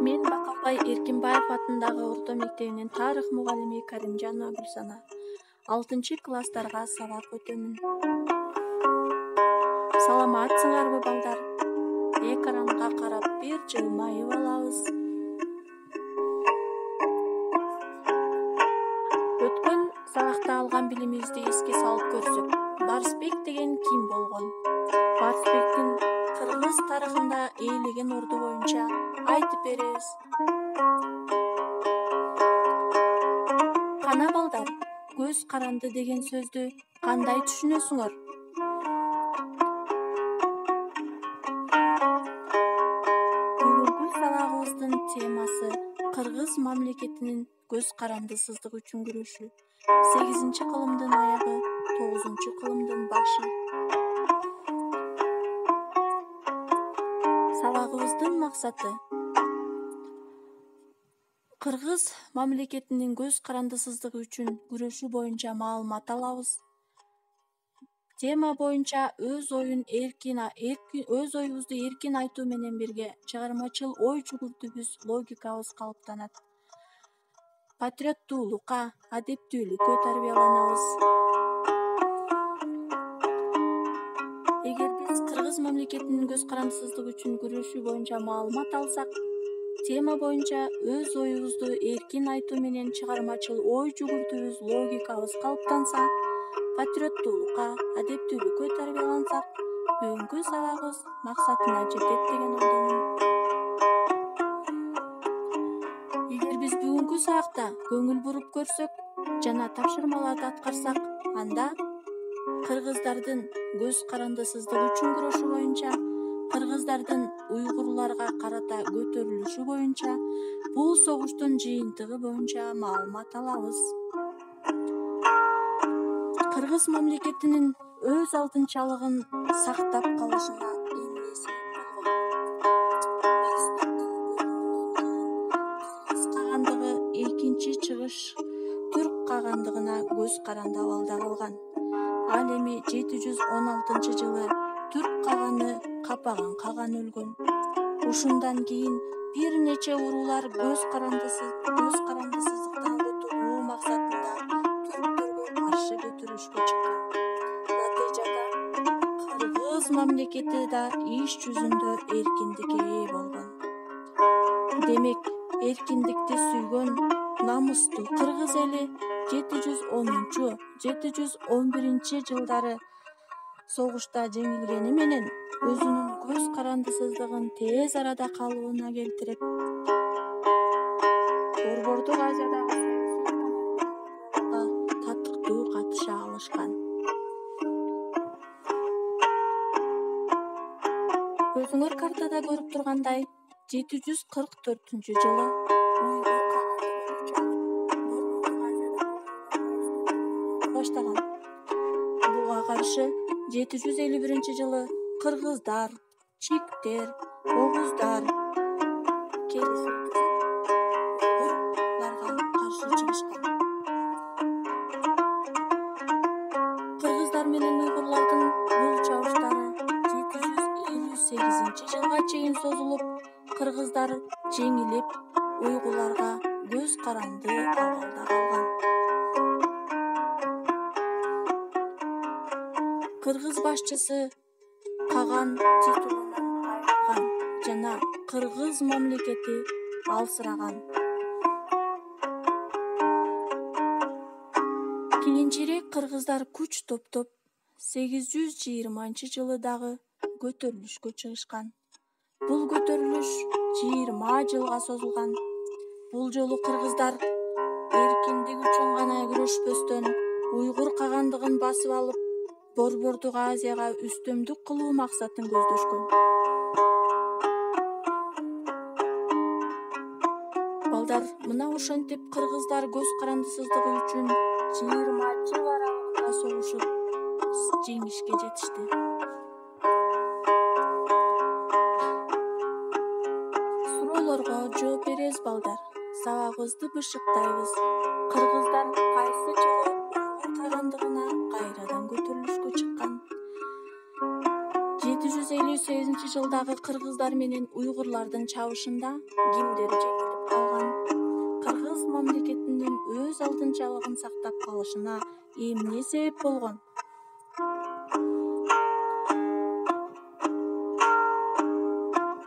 Мен Бакалбай Эркинбаев атындагы орто мектебинин тарых мугалими Каримжанова Гүлсана. 6-класстарга сабак өтөмүн. Саламатсыңарбы балдар? Экранга карап бир жылмайып алабыз. Өткөн сабакта алган билимибизди эске салып көрсөк, Барсбек деген ким болгон? Барсбектин кыргыз тарыхында ээлеген орду боюнча айтып беребиз. Кана балдар, көз каранды деген сөздү кандай түшүнөсүңөр? Бүгүнкү сабагыбыздын темасы кыргыз мамлекетинин көз карандысыздык үчүн күрөшү. 8-кылымдын аягы, 9-кылымдын башы. Сабагыбыздын максаты кыргыз мамлекетинин көз карандысыздыгы үчүн күрөшү боюнча маалымат алабыз. Тема боюнча өз оюбузду эркин айтуу менен бирге чыгармачыл ой жүгүртүүбүз, логикабыз калыптанат. Патриоттуулукка, адептүүлүккө тарбияланабыз. Эгер биз кыргыз мамлекетинин көз карандысыздыгы үчүн күрөшү боюнча маалымат алсак, тема боюнча өз оюбузду эркин айтуу менен чыгармачыл ой жүгүртүүбүз, логикабыз калыптанса, патриоттуулукка, адептүүлүккө тарбиялансак, бүгүнкү сабагыбыз максатына жетет деген ойдомун. Эгер биз бүгүнкү сабакта көңүл буруп көрсөк жана тапшырмаларды аткарсак, анда кыргыздардын көз карандысыздыгы үчүн күрөшү боюнча, кыргыздардын уйгурларга карата көтөрүлүшү боюнча, бул согуштун жыйынтыгы боюнча маалымат алабыз. Кыргыз мамлекетинин өз алтынчалыгын сактап калышына эмне себеп болгон? Кыргыз кагандыгы экинчи чыгыш түрк кагандыгына көз каранды абалда калган. Ал эми 716-жылы түрк каганы Капаган каган өлгөн. Ушундан кийин бир нече уруулар көз карандысыздыктан кутулуу максатында түрктөргө каршы көтөрүлүшкө чыккан. Натыйжада кыргыз мамлекети да иш жүзүндө эркиндикке ээ болгон. Демек, эркиндикти сүйгөн намустуу кыргыз эли 710-711 жылдары согушта жеңилгени менен өзүнүн көз карандысыздыгын тез арада калыбына келтирип, Борбордук Азиядагы татыктуу катыша алышкан. Өзүңөр картада көрүп тургандай, 744-жылы уйгур каганды баштаган. Буга каршы 751-жылы кыргыздар, чиктер, огуздар келишип уйгурларга каршы чыгышкан. Кыргыздар менен уйгурлардын бул чабыштары 758-жылга чейин созулуп, кыргыздар жеңилип, уйгурларга көз каранды абалда калган. Кыргыз башчысы Каган титулунан айрылган жана кыргыз мамлекети алсыраган. Кийинчерээк кыргыздар күч топтоп 820-жылы дагы көтөрүлүшкө чыгышкан. Бул көтөрүлүш 20 жылга созулган. Бул жолу кыргыздар эркиндик үчүн гана күрөшпөстөн, уйгур кагандыгын басып алып, Борбордук Азияга үстөмдүк кылуу максатын көздөшкөн. Балдар, мына ошентип кыргыздар көз карандысыздыгы үчүн 20 жыл аралыгында согушуп, жеңишке жетишти. Суроолорго жооп беребиз балдар. Сабагыбызды бышыктайбыз. Кыргыздар кайсы жылы уйгур кагандыгына кайрадан көтөрүлүшкө чыккан? 1958-жылдагы кыргыздар менен уйгурлардын чабышында кимдер жеңилип калган? Кыргыз мамлекетинин өз алдынчалыгын сактап калышына эмне себеп болгон?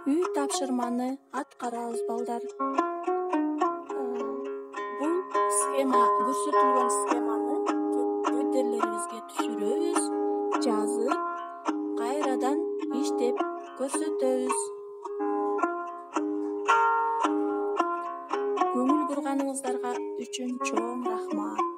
Үй тапшырманы аткарабыз балдар. Бул схема, көрсөтүлгөн схеманы компьютерлерибизге түшүрөбүз, жазып, кайрадан иштеп көрсөтөбүз. Көңүл бурганыңыздарга үчүн чоң рахмат.